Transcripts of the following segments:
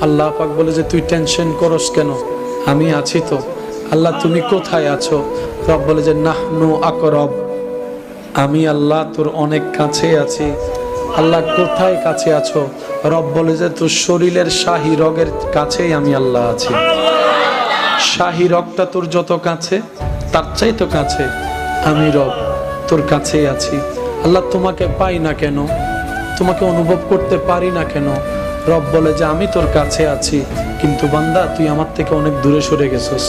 আল্লাহ পাক বলে যে তুই টেনশন করস কেন, আমি আছি তো। আল্লাহ তুমি কোথায় আছো? রব বলে যে নাহনু আকরব, আমি আল্লাহ তোর অনেক কাছে আছি। আল্লাহ কোথায় কাছে আছো? রব বলে যে তোর শরীরের শাহী রগের কাছেই আমি আল্লাহ আছি। শাহী রগটা তোর যত কাছে, তার চাইতে কাছে আমি রব তোর কাছেই আছি। আল্লাহ তোমাকে পাই না কেন, তোমাকে অনুভব করতে পারি না কেন? রব বলে যে আমি তোর কাছে আছি, কিন্তু বান্দা তুই আমার থেকে অনেক দূরে সরে গেছস,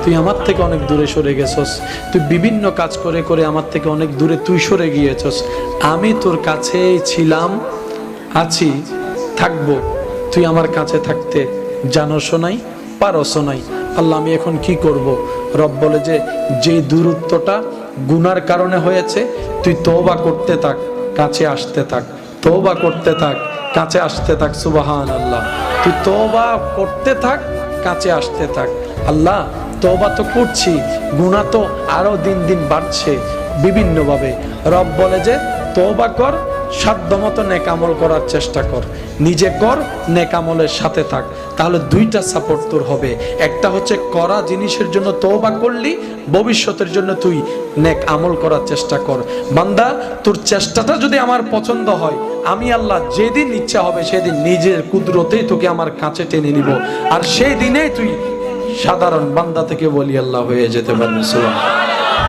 তুই আমার থেকে অনেক দূরে সরে গেছস, তুই বিভিন্ন কাজ করে করে আমার থেকে অনেক দূরে তুই সরে গিয়েছস। আমি তোর কাছেই ছিলাম, আছি, থাকবো। তুই আমার কাছে থাকতে জানোসও নাই, পারসও নাই। আল্লাহ আমি এখন কি করব? রব বলে যে যেই দূরত্বটা গুনার কারণে হয়েছে, তুই তওবা করতে থাক, কাছে আসতে থাক, তওবা করতে থাক, কাছে আসতে থাক। সুবহানাল্লাহ। তুই তওবা করতে থাক, কাছে আসতে থাক। আল্লাহ তওবা তো করছি, গুনাহ তো আরো দিন দিন বাড়ছে বিভিন্নভাবে। রব বলে যে তওবা কর, সাধ্যমতো নেক আমল করার চেষ্টা কর, নিজে কর, নেক আমলের সাথে থাক। তাহলে দুইটা সাপোর্ট তোর হবে। একটা হচ্ছে করা জিনিসের জন্য তওবা করলি, ভবিষ্যতের জন্য তুই নেক আমল করার চেষ্টা কর। বান্দা তোর চেষ্টাটা যদি আমার পছন্দ হয়, আমি আল্লাহ যেদিন ইচ্ছা হবে সেদিন নিজের কুদরতেই তোকে আমার কাছে টেনে নিব, আর সেই দিনেই তুই সাধারণ বান্দা থেকে বলি আল্লাহ হয়ে যেতে পারবি। সুবহানাল্লাহ।